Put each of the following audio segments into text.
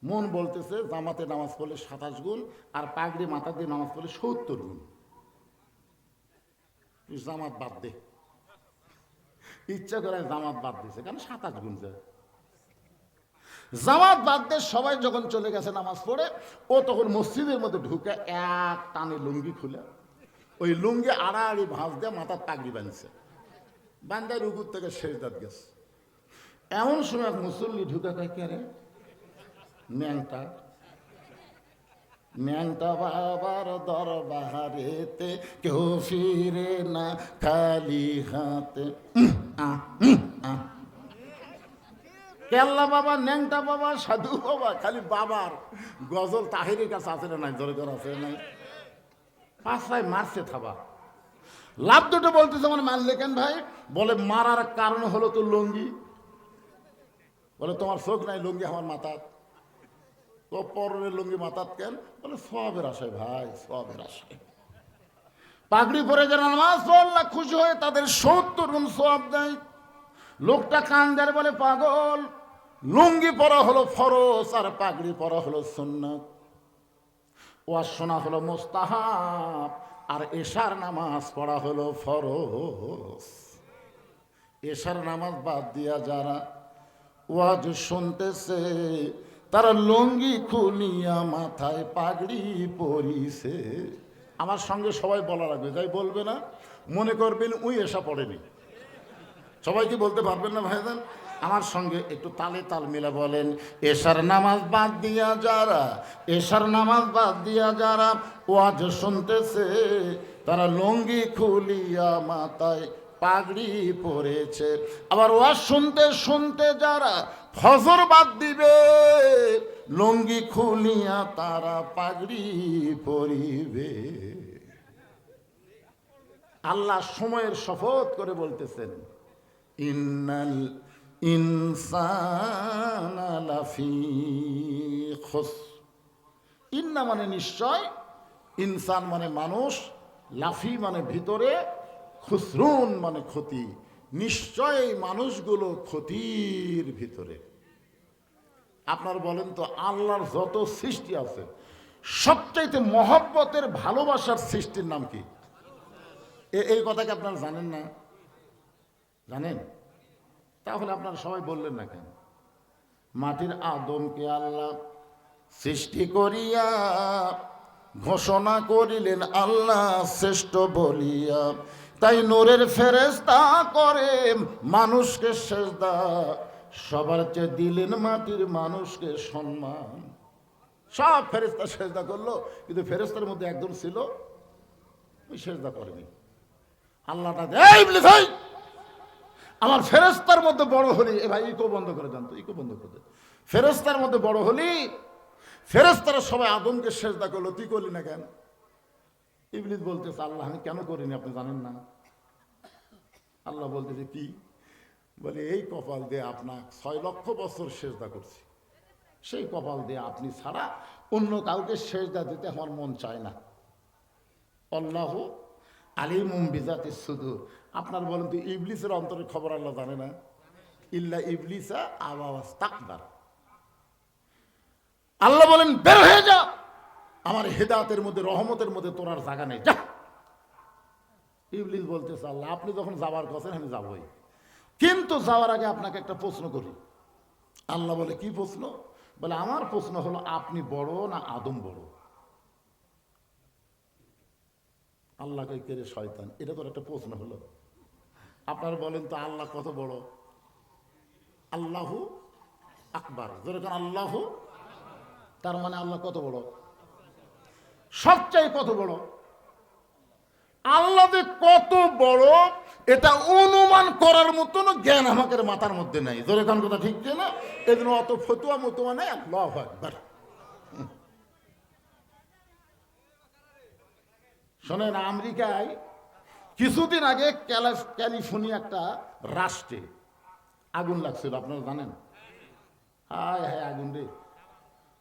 মন বলতেছে জামাতে নামাজ পড়লে 27 গুণ, আর পাগড়ি মাথা দিয়ে নামাজ পড়লে 70 গুণ। তুই জামাত বাদ দে। ইচ্ছা করে জামাত বাদ দিছে, কারণ 27 গুণ যায়। জামাত বাদ দিয়ে সবাই যখন চলে গেছে নামাজ পড়ে, ও তখন মসজিদের মধ্যে ঢুকে এক টানে লুঙ্গি খুলে ওই লুঙ্গি আড়াআড়ি ভাঁজ দিয়ে মাথার পাগড়ি বাঁধছে, বান্দার রুকুর থেকে সেজদাত গেছে। এমন সময় এক মুসল্লি ঢুকে কয়, কে রে? ন্যাংটা ন্যাংটা বাবার দরবারেতে কেউ ফিরে না খালি হাতে। কেল্লা বাবা, ন্যাংটা বাবা, সাধু বাবা, খালি বাবার গজল তাহিরের কাছে আছে না নাই? জোরে করে আছে নাই? পাঁচটায় মারছে থাবা। লাভ দুটো বলতেছে আমার মারলে কেন ভাই? বলে মারার কারণ হলো তো লুঙ্গি। বলে তোমার চোখ নাই লুঙ্গি আমার মাথাত? তো পরের লুঙ্গি মাথাত কেন? বলে সবের আশায় ভাই, সবের আশায়। পাগড়ি পরে যারা নামাজ পড়লা খুশি হয়ে তাদের 70 গুণ সওয়াব দেয়। লোকটা কান দেয়, বলে পাগল, লুঙ্গি পরা হলো ফরজ আর পাগড়ি পরা হলো সুন্নাত। ওয়াজ শোনা হলো মুস্তাহাব আর এশার নামাজ পড়া হলো ফরজ। এশার নামাজ বাদ দিয়া যারা ওয়াজ শুনতেছে তারা লুঙ্গি খুলিয়া মাথায় পাগড়ি পরিছে। আমার সঙ্গে সবাই বলা লাগবে, যাই বলবে না মনে করবেন ওই এশা পড়েনি। সবাই কি বলতে পারবেন না ভাইজান? আমার সঙ্গে একটু তালে তাল মিলে বলেন, এশার নামাজ বাদ দিয়া যারা, এশার নামাজ বাদ দিয়া যারা ওয়াজ শুনতেছে তারা লুঙ্গি খুলিয়া মাথায় পাগড়ি পরেছে। আবার ওয়াজ শুনতে শুনতে যারা ফজর বাদ দিবে লুঙ্গি খুলিয়া তারা পাগড়ি পরিবে। আল্লাহ সময়ের শপথ করে বলতেছেন, ইন্নাল ইনসানা লাফি খুসর। ইন্না মানে নিশ্চয়, ইনসান মানে মানুষ, লাফি মানে ভিতরে, খুসরুন মানে ক্ষতি। নিশ্চয় মানুষগুলো ক্ষতির ভিতরে। আপনার বলেন তো, আল্লাহর যত সৃষ্টি আছে সবচাইতে মহব্বতের ভালোবাসার সৃষ্টির নাম কি? এই কথাকে আপনারা জানেন না? জানেন? তাহলে আপনারা সবাই বললেন না কেন? মাটির আদমকে আল্লাহ সৃষ্টি করিয়া ঘোষণা করিলেন আল্লাহ শ্রেষ্ঠ বলিয়া, তাই নূরের ফেরেশতা করে মানুষকে সেজদা, সবার চেয়ে দিলেন মাটির মানুষকে সম্মান। সব ফেরেশতা সেজদা করলো, কিন্তু ফেরেশতার মধ্যে একজন ছিল ওই সেজদা করেনি। আল্লাহটা ভাই আমার ফেরেশতার মধ্যে বড় হলি, এ ভাই ইকো বন্ধ করে দেন তো, ইকো বন্ধ করে দেন। ফেরেশতার মধ্যে বড় হলি, ফেরেশতারা সবাই আদমকে সেজদা করলো, তুই করলি না কেন? ইবলিস বলতেছে, আল্লাহ আমি কেন করিনি আপনি জানেন না? আল্লাহ বলতেছে কি? বলে এই কপাল দিয়ে আপনার 6 লক্ষ বছর সেজদা করছি, সেই কপাল দিয়ে আপনি ছাড়া অন্য কাউকে সেজদা দিতে আমার মন চায় না। আল্লাহু আলিমুম বিজাতিস সুদূর। আপনার বলেন তো, ইবলিসের অন্তরের খবর আল্লাহ জানে না? ইল্লা ইবলিসা আবা ওয়াস্তাকবার। আল্লাহ বলেন বের হয়ে যা, আমার হেদায়েতের মধ্যে, রহমতের মধ্যে তোর আর জায়গা নেই, যা। ইবলিস বলতেছে, আল্লাহ আপনি যখন যাওয়ার কথা আমি যাবই, কিন্তু যাওয়ার আগে আপনাকে একটা প্রশ্ন করি। আল্লাহ বলে কি প্রশ্ন? বলে আমার প্রশ্ন হলো, আপনি বড় না আদম বড়? আল্লাহকে কেড়ে শয়তান, এটা তো একটা প্রশ্ন হলো। আপনারা বলেন তো আল্লাহ কত বড়? আল্লাহু আকবার, যেরকম আল্লাহু, তার মানে আল্লাহ কত বড়? সবচেয়ে কত বড়? আল্লাহ যে কত বড় এটা অনুমান করার মতন জ্ঞান আমাদের মাথার মধ্যে নাই। যেরকম কথা ঠিক না? এই জন্য অত ফতুয়া মতুয়া নেই। আল্লাহু আকবার। শোনেন, আমেরিকায় কিছুদিন আগে ক্যালিফোর্নিয়া একটা রাষ্ট্রে আগুন লাগছিল, আপনারা জানেন? হায় হায় আগুন রে!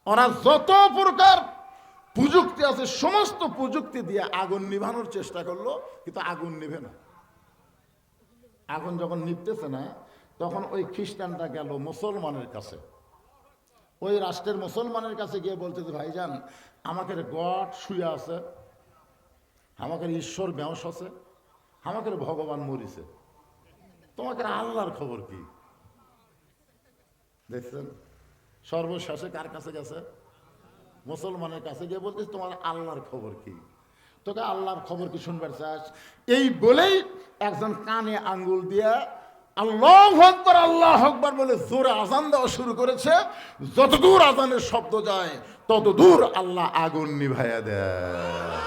ওরা যত প্রকার প্রযুক্তি আছে সমস্ত প্রযুক্তি দিয়ে আগুন নিভানোর চেষ্টা করলো, কিন্তু আগুন নিভে না। আগুন যখন নিভতেছে না, তখন ওই খ্রিস্টানটা গেল মুসলমানের কাছে। ওই রাষ্ট্রের মুসলমানের কাছে গিয়ে বলছে যে ভাইজান আমাকে গড শুয়ে আছে, আমাকে ঈশ্বর বেঁশ আছে, আমাকে ভগবান মরিছে, তোমাকে আল্লাহর খবর কি? দেখছেন সর্বশেষে কার কাছে গেছে? মুসলমানের কাছে গিয়ে বলতে তোমার আল্লাহর খবর কি? তোকে আল্লাহর খবর কি শুনবার চাস? এই বলেই একজন কানে আঙ্গুল দিয়ে আল্লাহু আকবার আল্লাহু আকবার বলে জোরে আজান দেওয়া শুরু করেছে। যতদূর আজানের শব্দ যায় ততদূর আল্লাহ আগুন নিভাইয়া দেয়।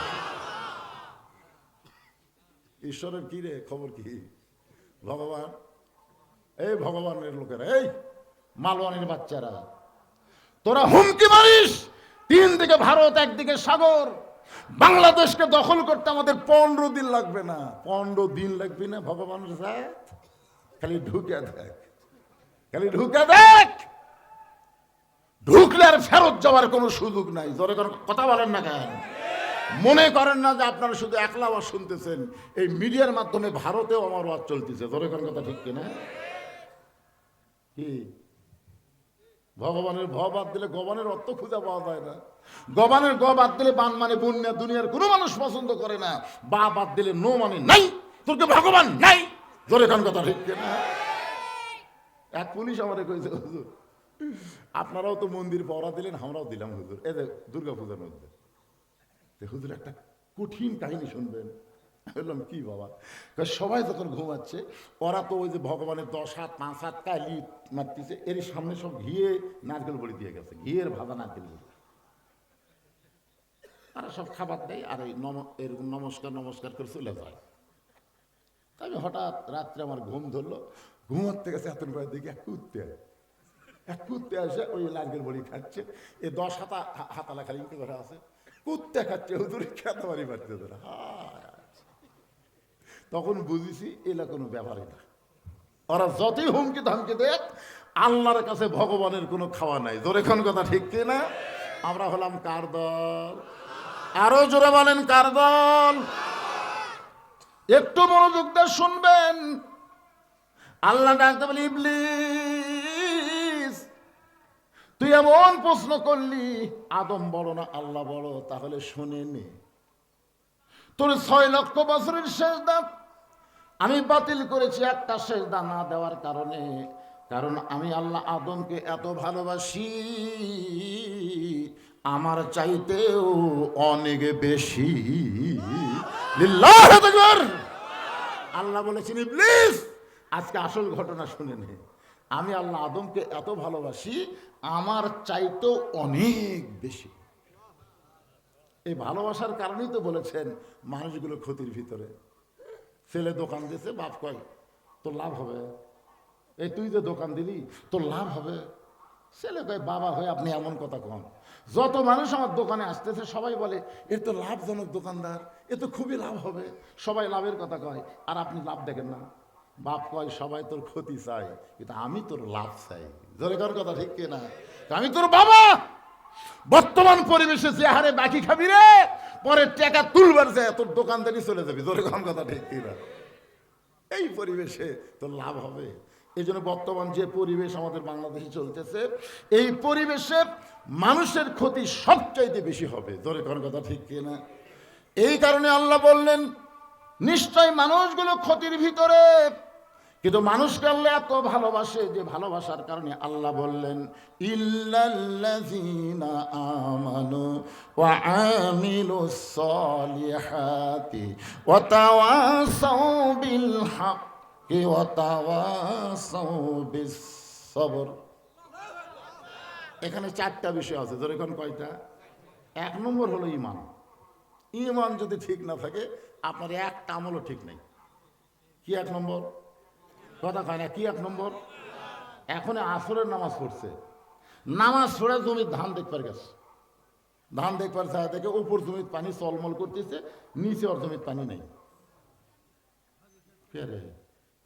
ঈশ্বরের কি রে খবর কি? ভগবান, এই ভগবানের লোকেরা, এই মালওয়ানের বাচ্চারা, তোরা হুমকি মারিস 3 দিকে ভারত, একদিকে সাগর, বাংলাদেশকে দখল করতে আমাদের 15 দিন লাগবে না। 15 দিন লাগবে না ভগবানের জাত, খালি ঢুকে দেখ, খালি ঢুকে দেখ। ঢুকলে আর ফেরত যাওয়ার কোনো সুযোগ নাই। জোরে করে কথা বলেন না কেন? মনে করেন না যে আপনারা শুধু একলা আওয়াজ শুনতেছেন, এই মিডিয়ার মাধ্যমে ভারতেও আমার আওয়াজ চলতেছে। জোরে করেন কথা ঠিক কিনা? কি ভগবানের ভ বাদ দিলে গবানের অর্থ খুঁজে পাওয়া যায় না। গবানের গ বাদ দিলে বান মানে বন্যা, দুনিয়ার কোনো মানুষ পছন্দ করে না। বা বাদ দিলে নো মানে নাই, তোর কি ভগবান নাই? জোরে করেন কথা ঠিক কিনা? এক পুলিশ আমারে কইছে হুজুর আপনারাও তো মন্দির পড়া দিলেন, আমরাও দিলাম হুজুর এই যে দুর্গা পূজার মধ্যে। হুজুর একটা কঠিন কাহিনী শুনবেন। বললাম কি বাবা? সবাই যখন ঘুমাচ্ছে ওরা তো ওই যে ভগবানের 10 হাত 5 হাত কালি মারতেছে, এর সামনে সব ঘিয়ে নারকেল বড়ি দিয়ে গেছে, ঘিয়ের ভাজা নারকেল বড়ি। তারা সব খাবার দেয় আর এই এরকম নমস্কার নমস্কার করে চলে যায়। তবে হঠাৎ রাত্রে আমার ঘুম ধরলো, ঘুমাতে গেছে এত করে দেখি এক কুত্তে আসে ওই নারকেল বড়ি খাচ্ছে। এ 10 হাতালা খালি করে আছে, কুত্তে খাচ্ছে, হুজুর খেতে পারি পারছে তোরা। তখন বুঝেছি এলা কোনো ব্যাপারই না। ওরা যতই হুমকি ধামকি দেখ, আল্লাহর কাছে ভগবানের কোনো খাওয়া নাই। জোরে কোন কথা ঠিক না? আমরা হলাম কার দল? আরো জোরে বলেন কার দল? একটু মনোযোগ দিয়ে শুনবেন। আল্লাহ ডাকতে বলি ইবলিস তুই এমন প্রশ্ন করলি, আদম বড় না আল্লাহ বড়? তাহলে শুনে নে, তোর 6 লক্ষ বছরের সেজদা আমি বাতিল করেছি একটা সেজদা না দেওয়ার কারণে। কারণ আমি আল্লাহ আদমকে এত ভালোবাসি, আমার চাইতেও অনেক বেশি। লিল্লাহু আকবার। আল্লাহ বলেছেন ইবলিস আজকে আসল ঘটনা শুনে নে, আমি আল্লাহ আদমকে এত ভালোবাসি আমার চাইতেও অনেক বেশি। এই ভালোবাসার কারণেই তো বলেছেন মানুষগুলো ক্ষতির ভিতরে। ছেলে দোকান দিয়েছে, বাপ কয় তোর লাভ হবে, এই তুই যে দোকান দিলি তোর লাভ হবে। ছেলে কয় বাবা হয়ে আপনি এমন কথা কন। যত মানুষ আমার দোকানে আসতেছে সবাই বলে এর তো লাভজনক দোকানদার, এ তো খুবই লাভ হবে, সবাই লাভের কথা কয়, আর আপনি লাভ দেখেন না। বাপ কয় সবাই তোর ক্ষতি চাই, কিন্তু আমি তোর লাভ চাই। জোরে কর কথা ঠিক কিনা? আমি তোর বাবা। বর্তমান পরিবেশে যে হারে বাকি খাবি রে, পরে টাকা তুলবার যায় তোর দোকানদারি চলে যাবি। জোরে কোন কথা ঠিক কিনা? এই পরিবেশে তোর লাভ হবে। এই জন্য বর্তমান যে পরিবেশ আমাদের বাংলাদেশে চলতেছে, এই পরিবেশে মানুষের ক্ষতি সবচাইতে বেশি হবে। জোরে কোন কথা ঠিক কিনা? এই কারণে আল্লাহ বললেন নিশ্চয় মানুষগুলো ক্ষতির ভিতরে। কিন্তু মানুষকে আল্লাহ এত ভালোবাসে যে ভালোবাসার কারণে আল্লাহ বললেন ইল্লাল্লাযীনা আমানু ওয়া আমিলুস সলিহাতি ওয়া তাওয়াসাউ বিল হাক্কি ওয়া তাওয়াসাউ বিস সবর। এখানে 4টা বিষয় আছে। যেরকম কয়টা? 1 নম্বর হলো ঈমান। ঈমান যদি ঠিক না থাকে আপনার একটা আমলও ঠিক নেই। কি 1 নম্বর? কথা কয় না, কি 1 নম্বর? এখন আসরের নামাজ পড়ছে, নামাজ পড়ে জমির ধান দেখবার গেছে, ধান দেখবার চায় দেখে উপর জমির পানি চলমল করতেছে, নিচে ওর জমির পানি নেই।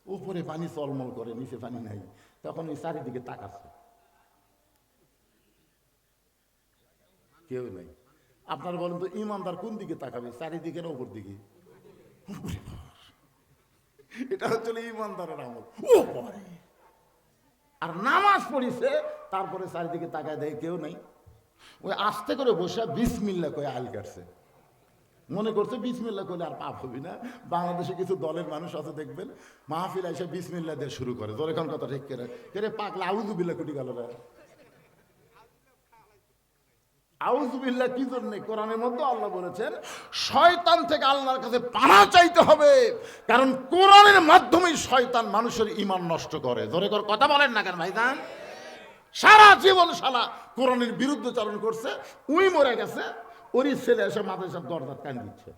উপরে পানি চলমল করে, নিচে পানি নাই। তখন ওই চারিদিকে তাকাচ্ছে, কেউ নেই। আপনারা বলেন তো ইমানদার কোন দিকে তাকাবে, চারিদিকে না উপর দিকে? এটা হচ্ছে ইমানদারের আমল। ও পরে আর নামাজ পড়িছে তারপরে চারিদিকে তাকায় দেয় কেউ নেই। ওই আস্তে করে বসে বিসমিল্লাহ কয়ে আল কাটছে, মনে করছে বিসমিল্লাহ করলে আর পাপ হবি না। বাংলাদেশে কিছু দলের মানুষ আছে দেখবেন, মাহফিল এসে বিসমিল্লাহ দিয়ে শুরু করে, তোর এখন কথা ঠিক করে কে পাকলা আউযুবিল্লাহ কুটি গেল রে। আউযুবিল্লাহ কি জন্য? কোরআনের মধ্যে আল্লাহ বলেছেন শয়তান থেকে আল্লাহর কাছে পানা চাইতে হবে, কারণ কোরআনের মাধ্যমেই শয়তান মানুষের ঈমান নষ্ট করে। জোরে করে কথা বলেন না কেন ভাইজান? সারা জীবন শালা কোরআনের বিরুদ্ধচারণ করছে, উই মরে গেছে, ওরই ছেলে এসে মাদ্রাসার দরজার কান দিচ্ছে।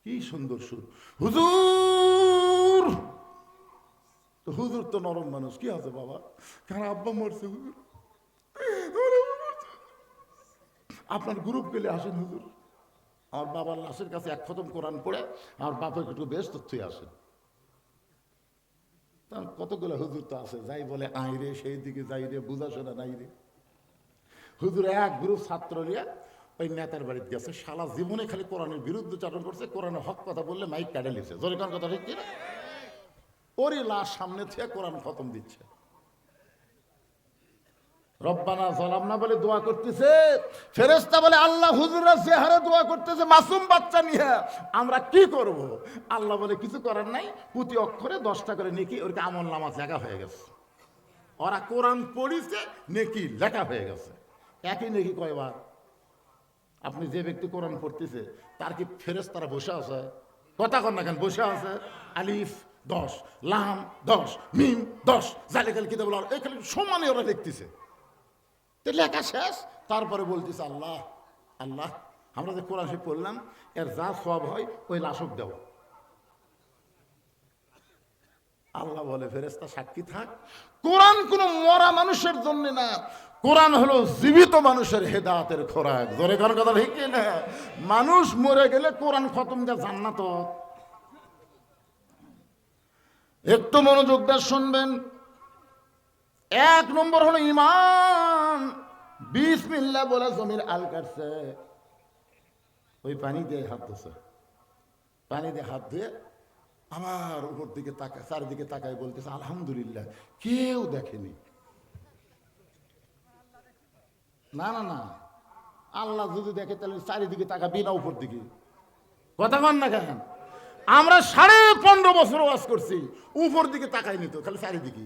কি সুন্দর সুর, হুজুর। তো হুজুর তো নরম মানুষ, কি আছে বাবা, কারণ আব্বা মরছে হুজুর, আপনার গ্রুপ গেলে আসেন হুজুর, আমার বাবার লাশের কাছে এক খতম কোরআন পড়ে আমার বাপের একটু বেশ তথ্যই আসে। কতগুলো হুজুর তো আছে যাই বলে আই রে, সেই দিকে যাই রে, বুঝাশোনা নাই রে। হুজুর এক গ্রুপ ছাত্র নিয়ে ওই নেতার বাড়িতে গেছে, শালা জীবনে খালি কোরআনের বিরুদ্ধে চারণ করছে, কোরআনের হক কথা বললে মাইক কাটে নিছে। জোরে কোন কথা ঠিক কিনা? ওরই লাশ সামনে থেকে কোরআন খতম দিচ্ছে, রব্বানা যালামনা বলে দোয়া করতেছে, ফেরেশতা বলে আল্লাহ হুজুররা যে হারে দোয়া করতেছে মাসুম বাচ্চা নিয়ে আমরা কি করব? আল্লাহ বলে কিছু করার নাই, প্রতি অক্ষরে 10টা করে নেকি ওর আমল নামা লেখা হয়ে গেছে। ওরা কোরআন পড়িছে, নেকি লেখা হয়ে গেছে। একই নেকি কয়বার? আপনি যে ব্যক্তি কোরআন পড়তেছে তার কি ফেরেশতারা বসে আছে? কথা কন না কেন? বসে আছে। আলিফ 10, লাম 10, মিম 10, জালিকাল কিতাবুল এই খালি সমানে ওরা দেখতেছে। লেখা শেষ, তারপরে বলতেছে আল্লাহ আল্লাহ আমরা যে কোরআন শরীফ পড়লাম এর যা সওয়াব হয় ওই লাশক দেও। আল্লাহ বলে ফেরেশতা সাক্ষী থাক, কোরআন কোনো মরা মানুষের জন্য না, কোরআন হলো জীবিত মানুষের হেদায়েতের খোরাক। জোরে কোন কথা ঠিক না? মানুষ মরে গেলে কোরআন খতম দিয়ে জান্নাত। একটু মনোযোগ দিয়ে শুনবেন। 1 নম্বর হলো ঈমান। বিসমিল্লাহ বলে জমির আল কাটছে, ওই পানি দিয়ে হাত ধুছে, পানি দিয়ে হাত ধুয়ে আমার উপর দিকে তাকায়, চারিদিকে তাকায় বলতেছে আলহামদুলিল্লাহ, কেউ দেখেনি। না না না, আল্লাহ যদি দেখে তাহলে চারিদিকে তাকাবি না উপর দিকে। কথা বল না কেন? আমরা 15.5 বছর ওয়াজ করছি, উপর দিকে তাকাইনি তো, খালি চারিদিকে,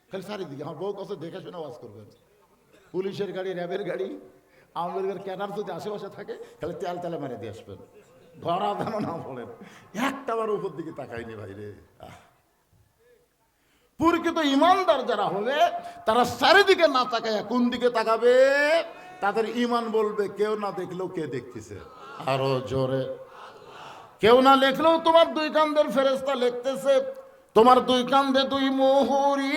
খালি চারিদিকে। আমার বউ কাছে দেখে শুনে ওয়াজ করবেন। পুলিশের গাড়ি, র্যাবের গাড়ি, আওয়ামী লীগের ক্যাডার যদি আশেপাশে থাকে তাহলে তেল তেলে মেরে দিয়ে আসবেন, ধরা যেন না পড়েন। একটাবার উপর দিকে তাকাইনি ভাই রে। প্রকৃত ইমানদার যারা হবে তারা চারিদিকে না তাকায় কোন দিকে তাকাবে? তাদের ইমান বলবে কেউ না দেখলেও কে দেখতেছে? আরো জোরে। কেউ না লিখলেও তোমার 2 কাঁধের ফেরেশতা লিখতেছে, তোমার 2 কাঁধে 2 মুহুরি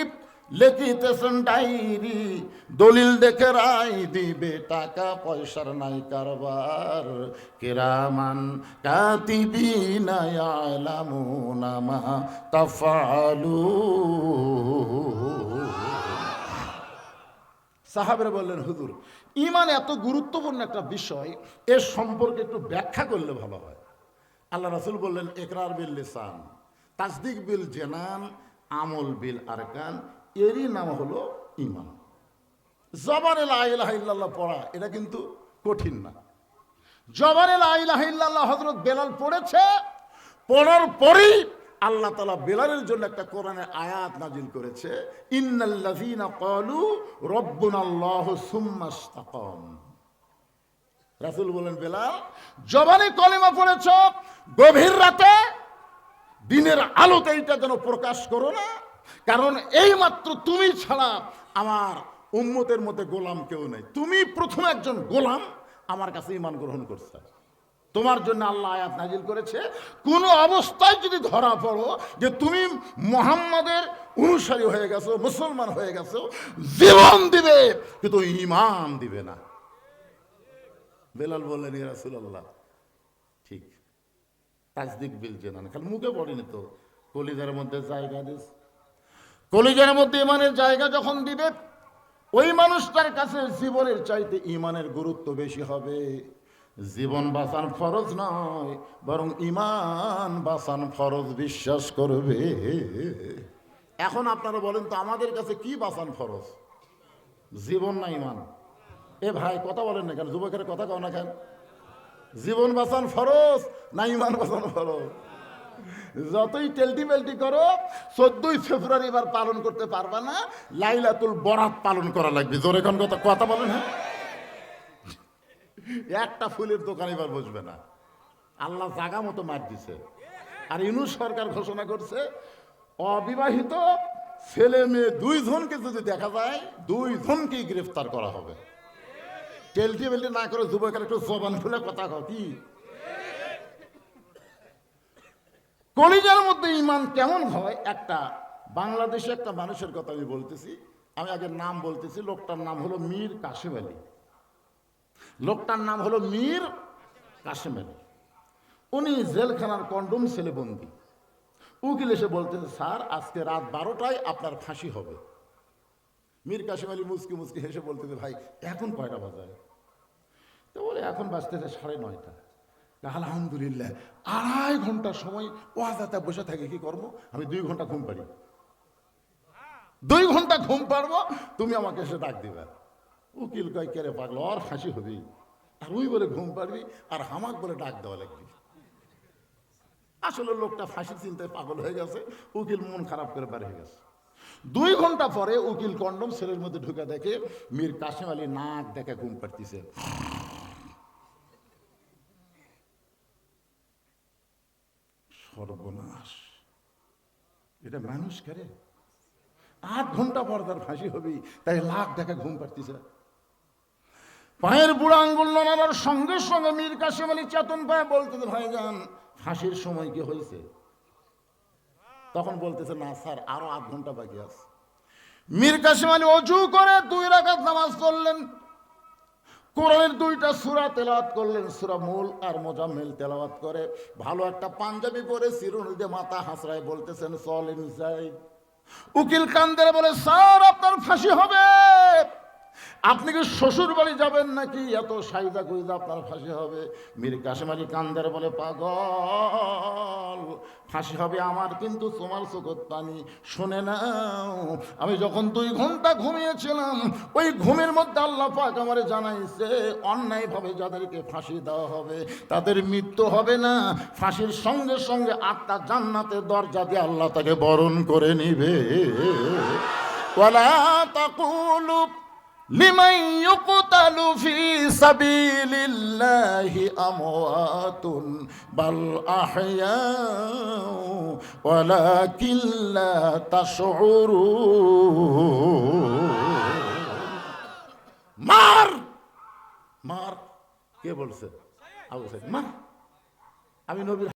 লিখিতেছেন ডায়েরি, দলিল দেখে রায় দিবে, টাকা পয়সার নাই কারবার, কিরামান কাতিবিনা ইয়ালামুনা মা তাফআলুন। সাহাবেরা বললেন হুজুর ঈমান এত গুরুত্বপূর্ণ একটা বিষয়, এর সম্পর্কে একটু ব্যাখ্যা করলে ভালো হয়। আল্লাহ রাসূল বললেন ইকরার বিল লিসান, তাসদিক বিল জানান, আমল বিল আরকান, এরই নাম হলো ঈমান। জবানে লা ইলাহা ইল্লাল্লাহ পড়া এটা কিন্তু কঠিন না। জবানে লা ইলাহা ইল্লাল্লাহ হযরত বেলাল পড়েছে, পড়ার পরেই আল্লাহ তাআলা বেলালের জন্য একটা কোরআনের আয়াত নাজিল করেছে, ইন্নাল্লাযীনা ক্বালু রাব্বুনাল্লাহু সুম্মা ইসতাকাম। রাসূল বলেন বেলাল জবানে কলেমা পড়েছ, গভীর রাতে দিনের আলোতে এটা যেন প্রকাশ করো না, কারণ এই মাত্র তুমি ছাড়া আমার উম্মতের মধ্যে গোলাম কেউ নেই, তুমি প্রথম একজন গোলাম আমার কাছে ঈমান গ্রহণ করছে। তোমার জন্য আল্লাহ আয়াত নাজিল করেছে, কোন অবস্থায় যদি ধরা পড়ো যে তুমি মুহাম্মাদের অনুসারী হয়ে গেছো, মুসলমান হয়ে গেছো, জীবন দিবে কিন্তু ঈমান দিবে না। বেলাল বললেন ইয়া রাসূলুল্লাহ ঠিক, তাসদিক বিল জানান, খালি মুখে পড়েনি তো, কলিজার মধ্যে জায়গা দিস। কলিজার মধ্যে ঈমানের জায়গা যখন দিবে, ওই মানুষটার কাছে জীবনের চাইতে ঈমানের গুরুত্ব বেশি হবে। জীবন বাঁচান ফরজ নয়, বরং ঈমান বাঁচান ফরজ, বিশ্বাস করবে। এখন আপনারা বলেন তো আমাদের কাছে কি বাঁচান ফরজ? জীবন না ইমান? এ ভাই কথা বলেন না কেন? যুবকের কথা কও না কেন? জীবন বাঁচান ফরজ না ইমান বাঁচানো ফরজ? যতই টেলটি বেলটি করো, 14ই ফেব্রুয়ারি এবার পালন করতে পারবা না, লাইলাতুল বরাত পালন করা লাগবে। জোরে কোন কথা কথা বলেন। হ্যাঁ, একটা ফুলের দোকান এবার বসবে না। আল্লাহ জাগা মতো মার দিছে। আর ইউনূস সরকার ঘোষণা করছে অবিবাহিত ছেলে মেয়ে 2 জনকে যদি দেখা যায় 2 জনকেই গ্রেফতার করা হবে। টেলটি বেলটি না করে যুবকের একটু জবান খুলে কথা কও। কি কলিজার মধ্যে ইমান কেমন হয়? একটা বাংলাদেশে একটা মানুষের কথা আমি বলতেছি, আমি আগে নাম বলতেছি। লোকটার নাম হলো মীর কাসেম আলী। লোকটার নাম হলো মীর কাসেম আলী। উনি জেলখানার কন্ডম ছেলে বন্দি। উকিল এসে বলতেছে, স্যার আজকে রাত 12টায় আপনার ফাঁসি হবে। মীর কাসেম আলী মুচকি মুচকি হেসে বলতেছে, ভাই এখন কয়টা বাজায়? তো বলে এখন বাজতেছে 9:30। আলহামদুলিল্লাহ, 2.5 ঘন্টা সময় ওয়াজাতে বসে থাকে, কি করবো? আমি 2 ঘন্টা ঘুম পারি। 2 ঘন্টা ঘুম পারবো, তুমি আমাকে এসে ডাক দিবে। উকিল কয়, কে রে পাগল, আর ফাঁসি হবি? আর ওই বলে ঘুম পারবি, আর হামাক বলে ডাক দেওয়া লাগবে। আসলে লোকটা ফাঁসির চিন্তায় পাগল হয়ে গেছে। উকিল মন খারাপ করে বের হয়ে গেছে। 2 ঘন্টা পরে উকিল কন্ডম ছেলের মধ্যে ঢুকে দেখে মীর কাসেম আলী নাক দেখে ঘুম পাড়তিছে। সর্বনাশ, এটা মানুষ করে? 8 ঘন্টা পর তার ফাঁসি হবি, তাই লাখ দেখে ঘুম পাড়তিছে। পায়ের বুড়া আঙ্গুল নাড়ানোর সঙ্গে সঙ্গে মীর কাসেম আলী চেতন পায়ে বলতেছে, ভাইজান ফাঁসির সময় কি হয়েছে? তখন বলতেছে, না স্যার আরো 8 ঘন্টা বাকি আছে। মীর কাসেম আলী অজু করে 2 রাকাত নামাজ পড়লেন, কোরআনের 2টা সূরা তেলাওয়াত করলেন, সূরা মূল আর মুজাম্মিল তেলাওয়াত করে ভালো একটা পাঞ্জাবি পরে চিরুনি দিয়ে মাথা হাসরায় বলতেছেন, চলেন যাই। উকিল কান্দে বলে, স্যার আপনার ফাঁসি হবে। আপনি কি শ্বশুর বাড়ি যাবেন নাকি? এত সাইদা গুইদা আপনার ফাঁসি হবে। মীর কাসেম আলী কান্দের বলে, পাগল, ফাঁসি হবে আমার, কিন্তু তোমার চোখের পানি। শুনে নাও, আমি যখন 2 ঘন্টা ঘুমিয়েছিলাম, ওই ঘুমের মধ্যে আল্লাহ পাক আমারে জানাইছে, অন্যায়ভাবে যাদেরকে ফাঁসি দেওয়া হবে তাদের মৃত্যু হবে না, ফাঁসির সঙ্গে সঙ্গে 8টা জান্নাতের দরজা দিয়ে আল্লাহ তাকে বরণ করে নিবে। ওয়ালা তাকুলু লিমান ইউকতালু ফি সাবিলিল্লাহি আমওয়াতুন বাল আহইয়াউ ওয়ালাকিন লা তাশউরুন। মার মার, কে বলছে? আবু সাইদ মার। আমি নবীর